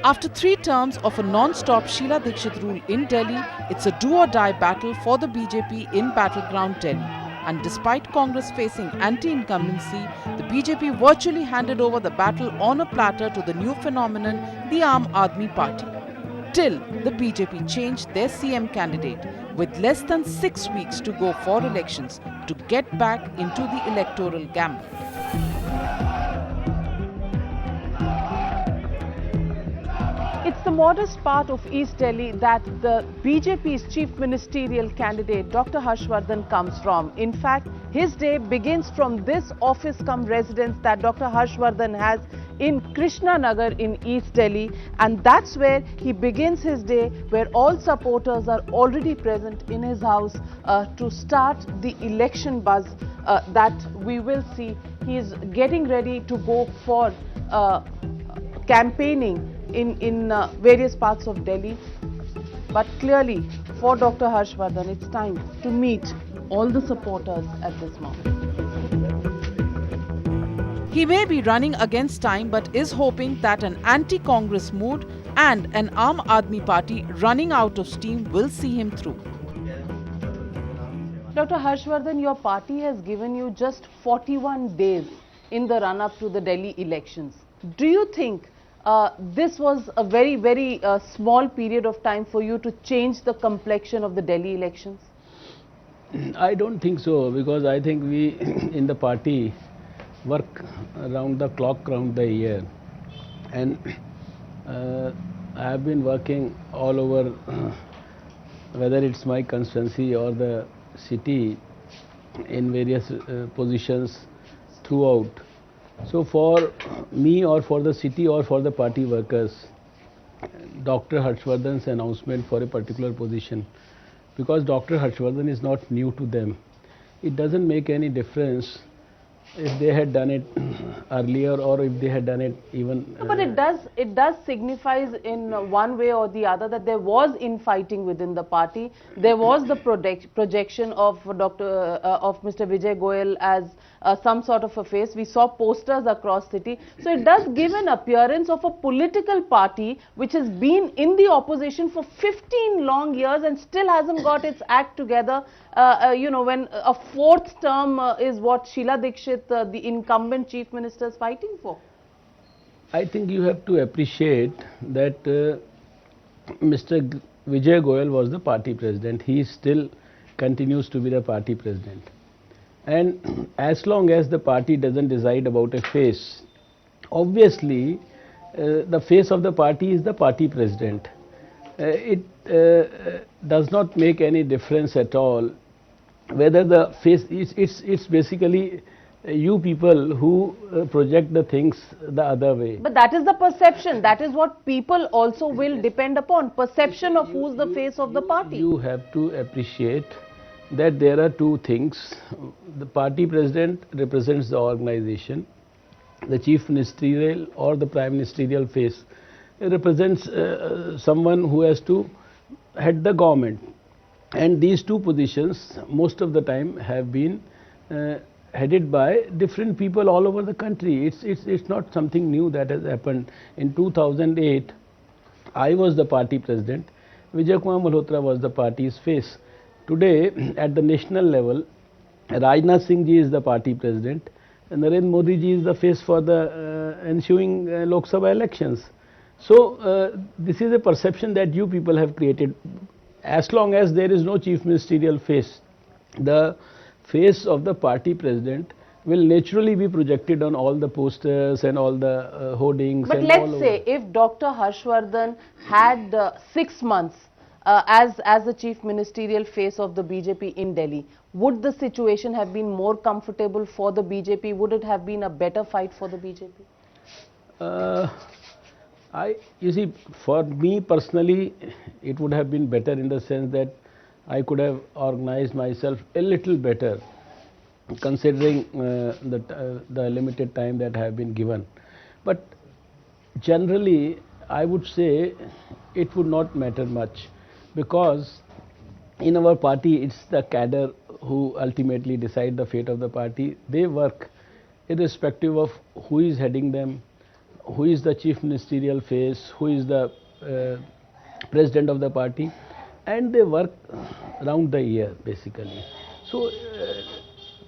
After 3 terms of a non-stop Sheila Dikshit rule in Delhi, it's a do-or-die battle for the BJP in battleground Delhi. And despite Congress facing anti-incumbency, the BJP virtually handed over the battle on a platter to the new phenomenon, the Aam Aadmi Party. Till the BJP changed their CM candidate with less than 6 weeks to go for elections to get back into the electoral gamble. It's the modest part of East Delhi that the BJP's chief ministerial candidate Dr. Harshvardhan comes from. In fact, his day begins from this office-cum residence that Dr. Harshvardhan has in Krishna Nagar in East Delhi, and that's where he begins his day, where all supporters are already present in his house to start the election buzz that we will see. He is getting ready to go for campaigning in various parts of Delhi. But clearly, for Dr. Harshvardhan, it's time to meet all the supporters at this moment. He may be running against time, but is hoping that an anti-Congress mood and an Aam Aadmi Party running out of steam will see him through. Dr. Harshvardhan, your party has given you just 41 days in the run-up to the Delhi elections. Do you think this was a very small period of time for you to change the complexion of the Delhi elections? I don't think so, because I think we in the party work around the clock, around the year, and I have been working all over, whether it's my constituency or the city, in various positions throughout. So for me or for the city or for the party workers, Dr. Harshvardhan's announcement for a particular position, because Dr. Harshvardhan is not new to them, it doesn't make any difference if they had done it earlier or if they had done it even... But it does signifies in one way or the other that there was infighting within the party. There was the projection of Mr. Vijay Goyal as some sort of a face. We saw posters across city. So it does give an appearance of a political party which has been in the opposition for 15 long years and still hasn't got its act together. You know, when a fourth term is what Sheila Dikshit, the incumbent chief minister, is fighting for. I think you have to appreciate that Mr. Vijay Goyal was the party president. He still continues to be the party president. And as long as the party doesn't decide about a face, obviously the face of the party is the party president. It does not make any difference at all whether the face is, it's basically you people who project the things the other way. But that is the perception. That is what people also will depend upon. Perception of who's the face of the party. You have to appreciate that there are two things. The party president represents the organization. The chief ministerial or the prime ministerial face represents someone who has to head the government. And these two positions most of the time have been headed by different people all over the country. It's not something new that has happened. In 2008, I was the party president. Vijay Kumar Malhotra was the party's face. Today, at the national level, Rajnath Singh ji is the party president, and Narendra Modi ji is the face for the ensuing Lok Sabha elections. So, this is a perception that you people have created. As long as there is no chief ministerial face, the face of the party president will naturally be projected on all the posters and all the hoardings. But let's say if Dr. Harshvardhan had 6 months as the chief ministerial face of the BJP in Delhi, would the situation have been more comfortable for the BJP? Would it have been a better fight for the BJP? You see, for me personally, it would have been better in the sense that I could have organized myself a little better, considering the limited time that I have been given. But generally, I would say it would not matter much, because in our party, it's the cadre who ultimately decide the fate of the party. They work irrespective of who is heading them, who is the chief ministerial face, who is the president of the party, and they work round the year basically. So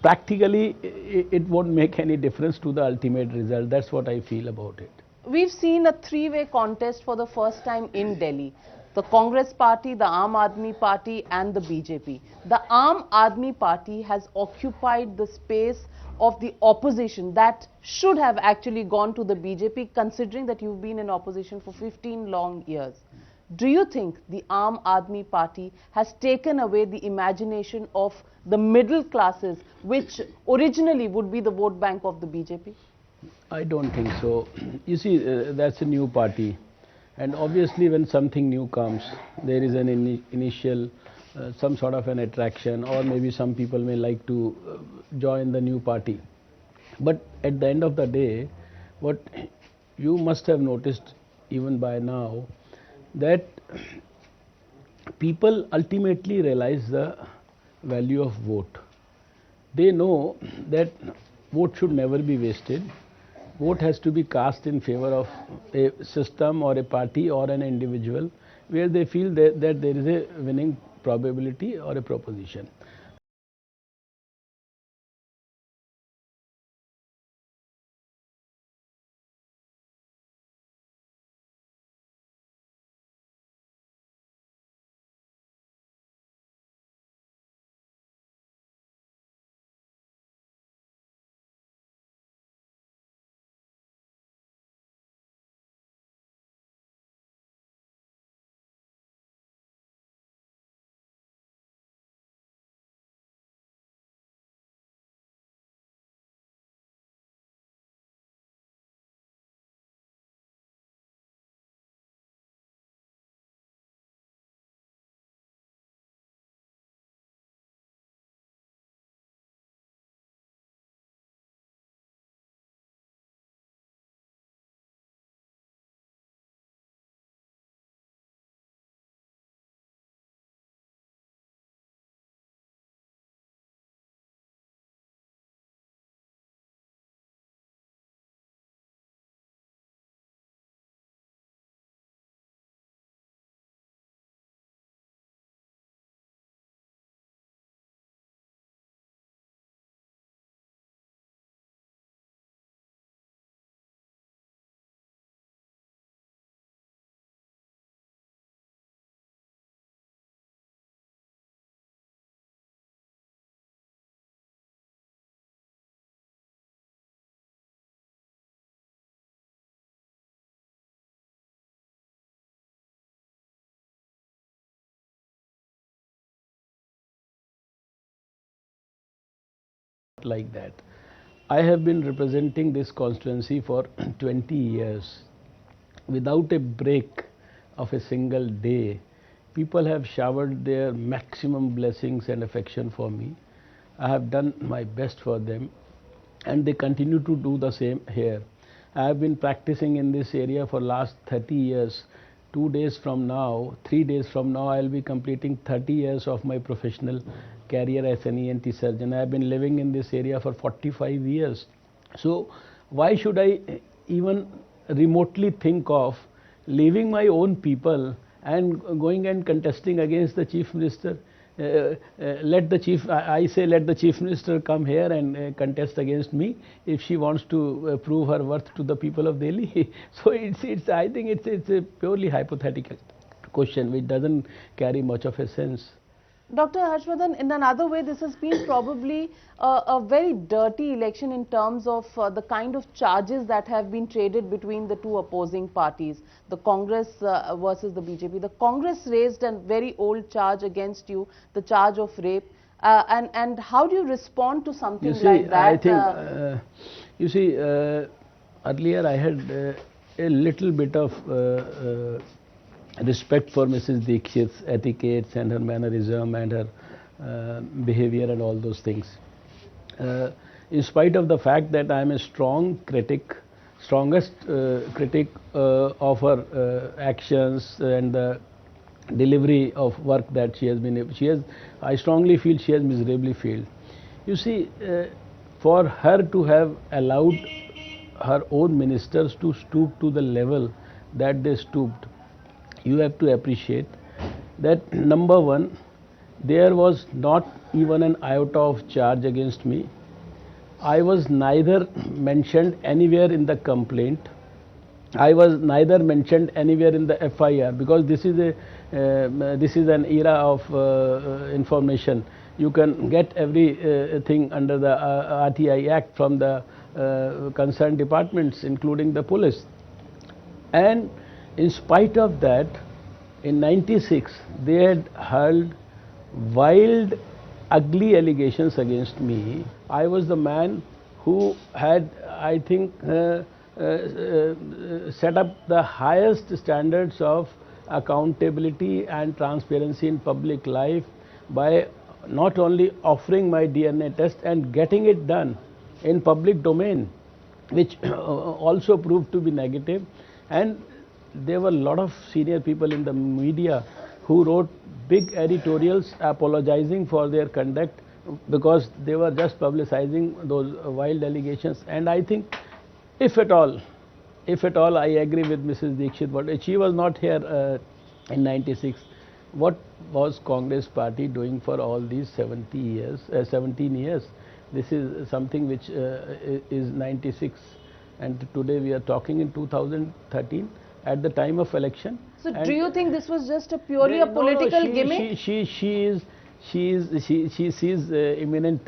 practically it won't make any difference to the ultimate result. That's what I feel about it. We've seen a three-way contest for the first time in Delhi. The Congress party, the Aam Aadmi party and the BJP. The Aam Aadmi party has occupied the space of the opposition that should have actually gone to the BJP, considering that you've been in opposition for 15 long years. Do you think the Aam Aadmi party has taken away the imagination of the middle classes, which originally would be the vote bank of the BJP? I don't think so. You see, that's a new party, and obviously when something new comes, there is an initial some sort of an attraction, or maybe some people may like to join the new party. But at the end of the day, what you must have noticed even by now, that people ultimately realize the value of vote. They know that vote should never be wasted. Vote has to be cast in favor of a system or a party or an individual where they feel that there is a winning probability or a proposition. Like that. I have been representing this constituency for 20 years without a break of a single day. People have showered their maximum blessings and affection for me. I have done my best for them, and they continue to do the same here. I have been practicing in this area for last 30 years. 2 days from now, 3 days from now, I will be completing 30 years of my professional career as an ENT surgeon. I have been living in this area for 45 years. So why should I even remotely think of leaving my own people and going and contesting against the chief minister? Let the chief, I say let the chief minister come here and contest against me if she wants to prove her worth to the people of Delhi. So I think it's a purely hypothetical question which doesn't carry much of a sense. Dr. Harshvardhan, in another way, this has been probably a very dirty election in terms of the kind of charges that have been traded between the two opposing parties, the Congress versus the BJP. The Congress raised a very old charge against you, the charge of rape. And how do you respond to something like that? I think, you see, earlier I had a little bit of respect for Mrs. Dikshit's etiquettes and her mannerism and her behavior and all those things. In spite of the fact that I am a strongest critic of her actions and the delivery of work that she has I strongly feel she has miserably failed. You see, for her to have allowed her own ministers to stoop to the level that they stooped. You have to appreciate that number one, there was not even an iota of charge against me. I was neither mentioned anywhere in the complaint. I was neither mentioned anywhere in the FIR, because this is an era of information. You can get everything under the RTI Act from the concerned departments, including the police. And in spite of that, in '96 they had hurled wild, ugly allegations against me. I was the man who had, I think, set up the highest standards of accountability and transparency in public life by not only offering my DNA test and getting it done in public domain, which also proved to be negative. And there were a lot of senior people in the media who wrote big editorials apologizing for their conduct, because they were just publicizing those wild allegations. And I think, if at all, I agree with Mrs. Dixit, but she was not here in '96. What was Congress party doing for all these 17 years? This is something which is '96, and today we are talking in 2013 at the time of election. So do you think this was just purely a political gimmick? She sees imminent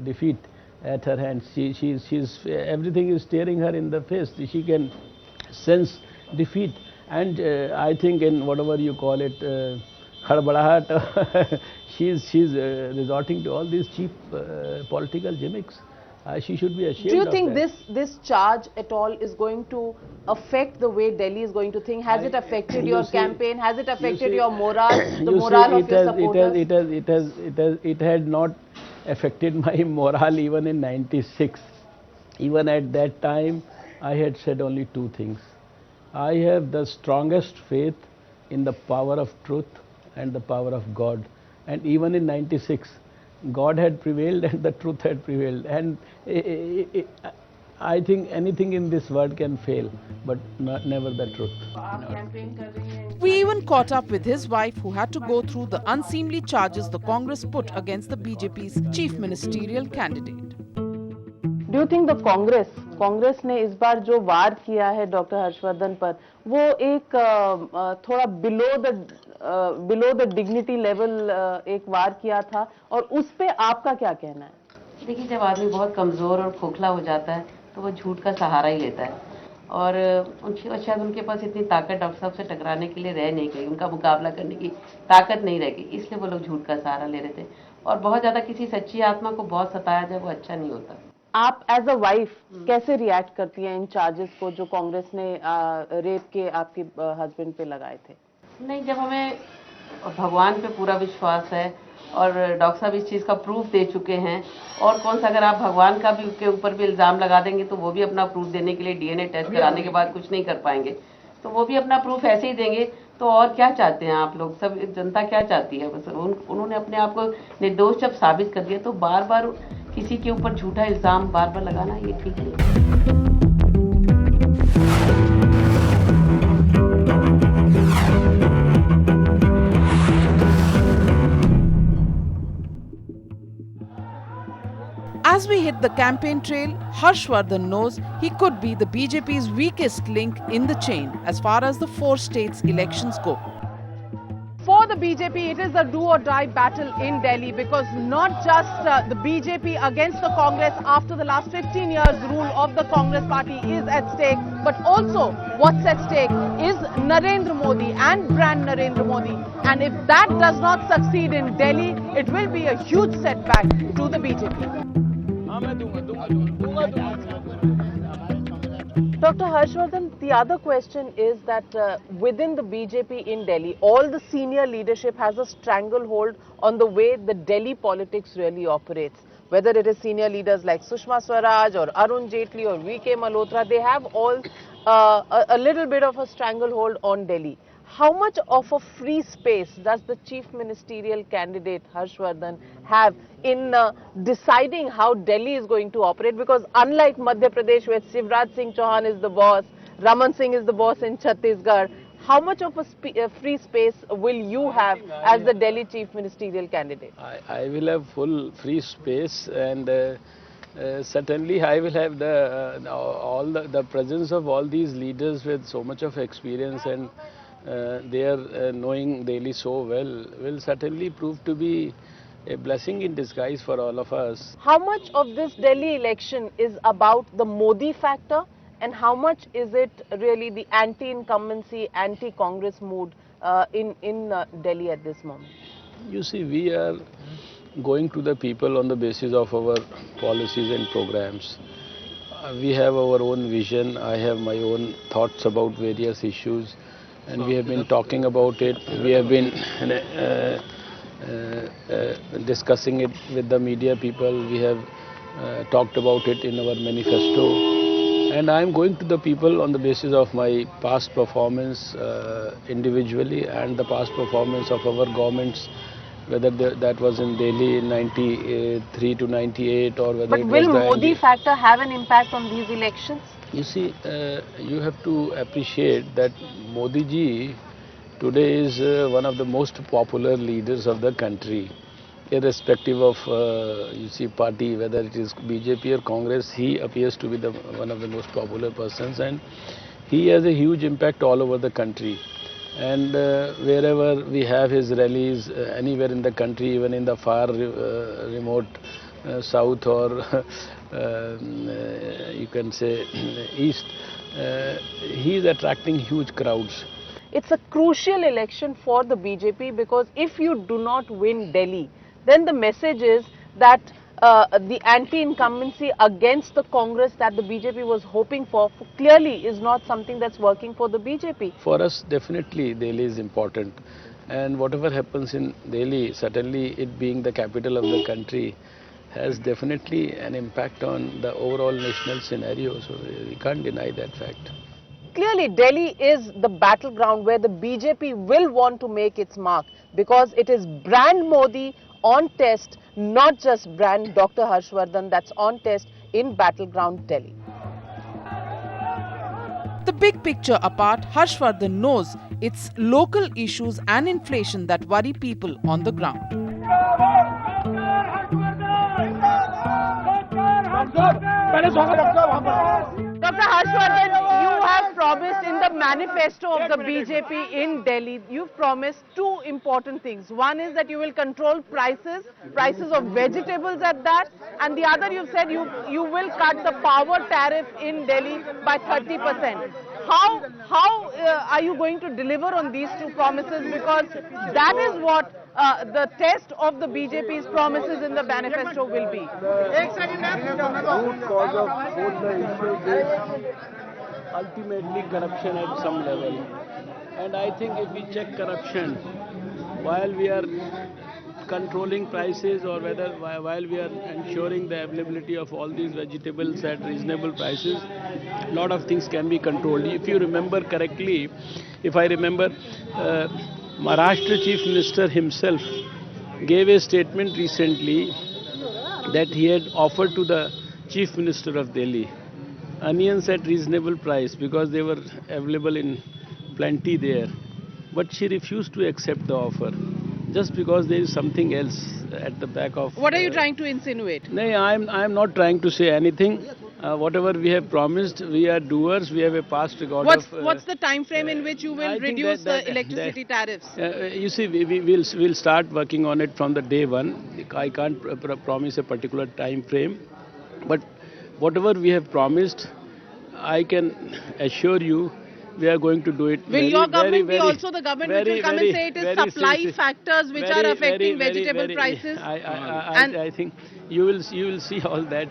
defeat at her hands. Everything is staring her in the face. She can sense defeat, and I think in whatever you call it, khadbadahat, she's resorting to all these cheap political gimmicks. She should be ashamed. Do you of think that. this charge at all is going to affect the way Delhi is going to think? Has it affected your campaign? Has it affected your morale, the morale of your supporters? It had not affected my morale even in '96. Even at that time, I had said only two things. I have the strongest faith in the power of truth and the power of God. And even in '96, God had prevailed and the truth had prevailed. And I think anything in this world can fail, but never the truth. We even caught up with his wife, who had to go through the unseemly charges the Congress put against the BJP's chief ministerial candidate. Do you think the Congress ने इस बार जो वार किया है doctor Harshvardhan पर, वो एक थोड़ा below the dignity level एक वार किया था, और उस पे आपका क्या कहना है? देखिए, जब आदमी बहुत कमज़ोर और खोखला हो जाता है तो वो झूठ का सहारा ही लेता है, और शायद उनके पास इतनी ताकत डॉक्टर साहब से टकराने के लिए रह नहीं गई, उनका मुकाबला करने की ताकत नहीं रह गई, इसलिए वो लोग झूठ का सहारा ले रहे थे। और बहुत ज़्यादा किसी सच्ची आत्मा को बहुत सताया जाए, वो अच्छा नहीं होता। आप एज अ वाइफ कैसे रिएक्ट करती हैं इन चार्जेस को जो कांग्रेस ने रेप के आपके हस्बैंड पे लगाए थे? नहीं, जब हमें भगवान पे पूरा विश्वास है और डॉक्टर साहब इस चीज़ का प्रूफ दे चुके हैं, और कौन सा, अगर आप भगवान का भी के ऊपर भी इल्ज़ाम लगा देंगे तो वो भी अपना प्रूफ देने के लिए डीएनए टेस्ट कराने के बाद कुछ नहीं कर पाएंगे, तो वो भी अपना प्रूफ ऐसे ही देंगे। तो और क्या चाहते हैं आप लोग, सब जनता क्या चाहती है? बस उन्होंने अपने आप को निर्दोष जब साबित कर दिया, तो बार बार किसी के ऊपर झूठा इल्ज़ाम बार बार लगाना ये ठीक नहीं है। As we hit the campaign trail, Harshvardhan knows he could be the BJP's weakest link in the chain as far as the 4 states elections go. For the BJP, it is a do or die battle in Delhi, because not just the BJP against the Congress after the last 15 years rule of the Congress party is at stake, but also what's at stake is Narendra Modi and brand Narendra Modi. And if that does not succeed in Delhi, it will be a huge setback to the BJP. Dr. Harshvardhan, the other question is that within the BJP in Delhi, all the senior leadership has a stranglehold on the way the Delhi politics really operates. Whether it is senior leaders like Sushma Swaraj or Arun Jaitley or VK Malhotra, they have all a little bit of a stranglehold on Delhi. how much of a free space does the chief ministerial candidate Harshvardhan have in deciding how Delhi is going to operate? Because unlike Madhya Pradesh, where Shivraj Singh Chauhan is the boss, Raman Singh is the boss in Chhattisgarh, how much of a free space will you have as the Delhi chief ministerial candidate? I will have full free space, and certainly I will have the presence of all these leaders with so much of experience, and they are knowing Delhi so well, will certainly prove to be a blessing in disguise for all of us. How much of this Delhi election is about the Modi factor, and how much is it really the anti-incumbency, anti-Congress mood in Delhi at this moment? You see, we are going to the people on the basis of our policies and programs. We have our own vision. I have my own thoughts about various issues, and we have been talking about it. We have been discussing it with the media people. We have talked about it in our manifesto. And I am going to the people on the basis of my past performance individually, and the past performance of our governments, whether that was in Delhi in 93 to 98, or whether But it was will the Modi factor have an impact on these elections? You see, you have to appreciate that Modi ji today is one of the most popular leaders of the country. Irrespective of, you see, party, whether it is BJP or Congress, he appears to be one of the most popular persons, and he has a huge impact all over the country. And wherever we have his rallies, anywhere in the country, even in the far remote south, or you can say east, he is attracting huge crowds. It's a crucial election for the BJP, because if you do not win Delhi, then the message is that the anti-incumbency against the Congress that the BJP was hoping for clearly is not something that's working for the BJP. For us, definitely Delhi is important, and whatever happens in Delhi, certainly it being the capital of the country, has definitely an impact on the overall national scenario, so we can't deny that fact. Clearly, Delhi is the battleground where the BJP will want to make its mark, because it is brand Modi on test, not just brand Dr. Harshvardhan that's on test in battleground Delhi. The big picture apart, Harshvardhan knows it's local issues and inflation that worry people on the ground. Dr. Harshvardhan, you have promised in the manifesto of the BJP in Delhi, you've promised two important things. One is that you will control prices of vegetables at that, and the other, you've said you will cut the power tariff in Delhi by 30%. How are you going to deliver on these two promises? Because that is what the test of the BJP's promises in the manifesto will be. Root cause of both the issues is ultimately corruption at some level. And I think if we check corruption, while we are controlling prices, or while we are ensuring the availability of all these vegetables at reasonable prices, a lot of things can be controlled. If you remember correctly, if I remember, Maharashtra Chief Minister himself gave a statement recently that he had offered to the Chief Minister of Delhi onions at reasonable price because they were available in plenty there. But she refused to accept the offer just because there is something else at the back of... What are you trying to insinuate? No, I'm not trying to say anything. Whatever we have promised, we are doers. We have a past record What's the time frame in which you will reduce the electricity tariffs? You see, we'll start working on it from the day one. I can't promise a particular time frame, but whatever we have promised, I can assure you we are going to do it. Will your government be also the government which will come and say it is supply factors which are affecting vegetable prices? I think you will see all that.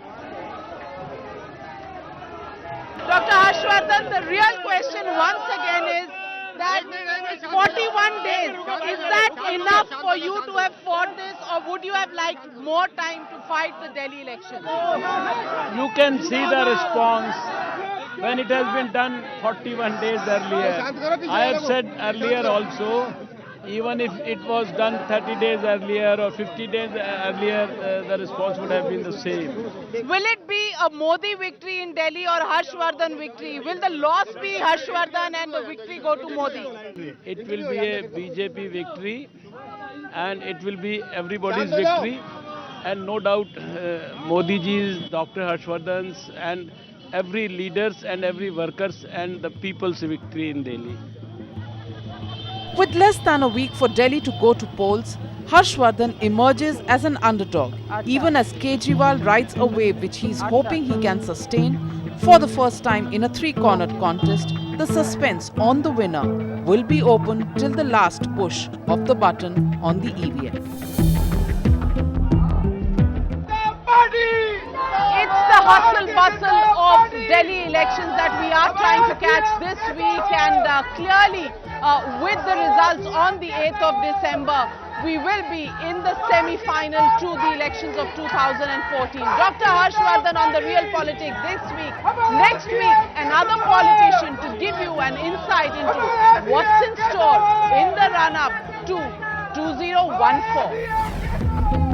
Dr. Harshvardhan, the real question once again is that 41 days, is that enough for you to have fought this, or would you have liked more time to fight the Delhi election? You can see the response. when it has been done 41 days earlier. I have said earlier also, even if it was done 30 days earlier or 50 days earlier, the response would have been the same. Will it be a Modi victory in Delhi or Harshvardhan victory? Will the loss be Harshvardhan and the victory go to Modi? It will be a BJP victory and it will be everybody's victory. And no doubt Modi ji's, Dr. Harshvardhan's and every leaders and every workers and the people's victory in Delhi. With less than a week for Delhi to go to polls, Harshvardhan emerges as an underdog, even as Kejriwal rides a wave which he's hoping he can sustain. For the first time in a three-cornered contest, the suspense on the winner will be open till the last push of the button on the EVM. It's the hustle bustle of Delhi elections that we are trying to catch this week, and clearly with the results on the 8th of December, we will be in the semi-final to the elections of 2014. Dr. Harshvardhan on the Real Politics this week. Next week, another politician to give you an insight into what's in store in the run-up to 2014.